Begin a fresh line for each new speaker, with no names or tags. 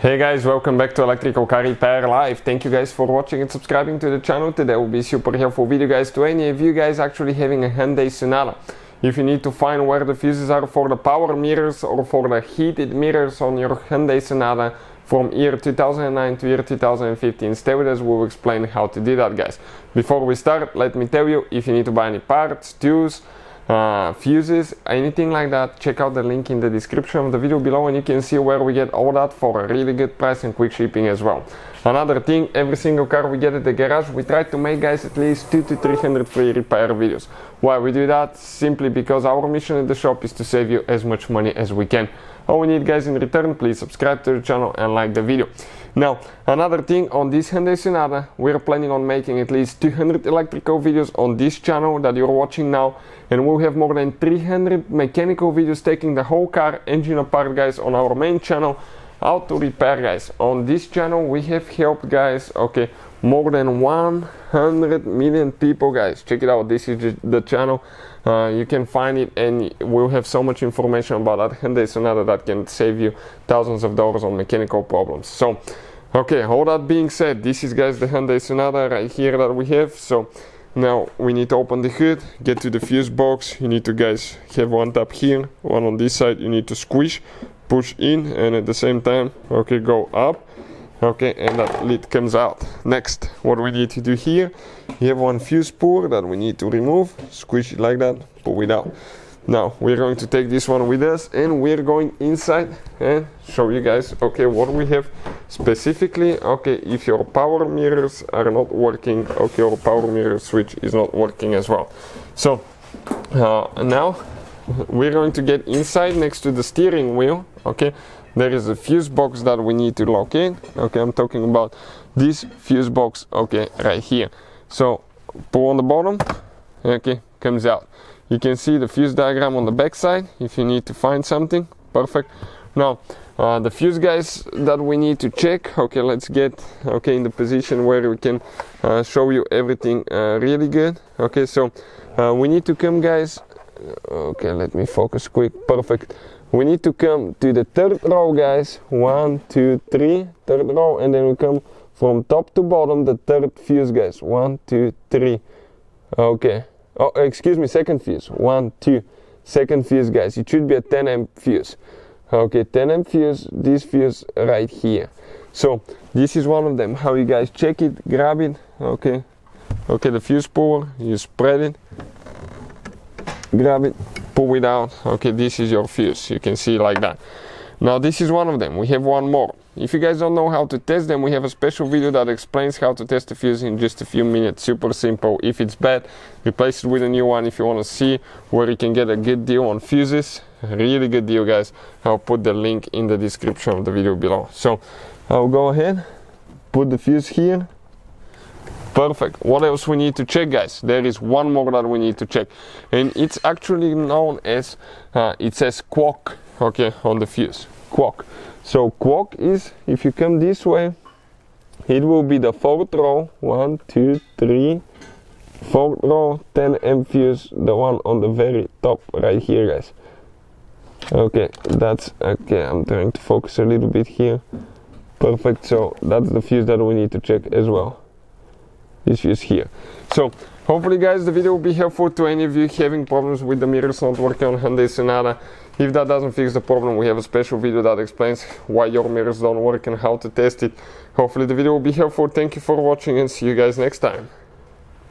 Hey guys, welcome back to Electrical Car Repair Live. Thank you guys for watching and subscribing to the channel. Today will be a super helpful video guys to any of you guys actually having a Hyundai Sonata. If you need to find where the fuses are for the power mirrors or for the heated mirrors on your Hyundai Sonata from year 2009 to year 2015, stay with us, we will explain how to do that guys. Before we start, let me tell you, if you need to buy any parts, tools, fuses, anything like that, check out the link in the description of the video below and you can see where we get all that for a really good price and quick shipping as well. Another thing, every single car we get at the garage, we try to make guys at least 200 to 300 free repair videos. Why we do that? Simply because our mission at the shop is to save you as much money as we can. All we need guys in return, please subscribe to the channel and like the video. Now, another thing, on this Hyundai Sonata, we're planning on making at least 200 electrical videos on this channel that you're watching now, and we'll have more than 300 mechanical videos taking the whole car engine apart guys on our main channel, how to repair guys. On this channel we have helped guys, okay, more than 100 million people guys. Check it out, this is the channel. You can find it and we'll have so much information about that Hyundai Sonata that can save you thousands of dollars on mechanical problems. So okay, all that being said, this is guys the Hyundai Sonata right here that we have. So now we need to open the hood, get to the fuse box. You need to guys have one tap here, one on this side. You need to squish, push in, and at the same time, okay, go up. Okay, and that lid comes out. Next, what we need to do here, you have one fuse puller that we need to remove, squish it like that, pull it out. Now we're going to take this one with us and we're going inside and show you guys, okay, what we have specifically. Okay, if your power mirrors are not working, okay, your power mirror switch is not working as well. So now we're going to get inside next to the steering wheel. Okay, there is a fuse box that we need to lock in. Okay, I'm talking about this fuse box, okay, right here. So pull on the bottom, okay, comes out. You can see the fuse diagram on the back side if you need to find something. Perfect. Now the fuse guys that we need to check, okay, let's get okay in the position where we can show you everything really good. Okay, so we need to come guys, okay, let me focus quick. Perfect. We need to come to the third row guys, 1 2 3, third row, and then we come from top to bottom the third fuse guys, 1 2 3. Okay, oh excuse me, second fuse, 1 2, second fuse guys. It should be a 10 amp fuse. Okay, 10 amp fuse, this fuse right here. So this is one of them. How you guys check it, grab it, okay, okay, the fuse puller, you spread it, grab it, pull it out. Okay, this is your fuse, you can see like that. Now this is one of them. We have one more. If you guys don't know how to test them, we have a special video that explains how to test the fuse in just a few minutes. Super simple. If it's bad, replace it with a new one. If you want to see where you can get a good deal on fuses, really good deal guys, I'll put the link in the description of the video below. So I'll go ahead, put the fuse here. Perfect. What else we need to check guys? There is one more that we need to check, and it's actually known as it says quack, okay, on the fuse, quack. So quack is, if you come this way, it will be the fourth row, 1 2 3, fourth row, 10 amp fuse, the one on the very top right here guys. Okay, that's okay, I'm trying to focus a little bit here. Perfect. So that's the fuse that we need to check as well, this fuse here. So hopefully guys the video will be helpful to any of you having problems with the mirrors not working on Hyundai Sonata. If that doesn't fix the problem, we have a special video that explains why your mirrors don't work and how to test it. Hopefully the video will be helpful. Thank you for watching and see you guys next time.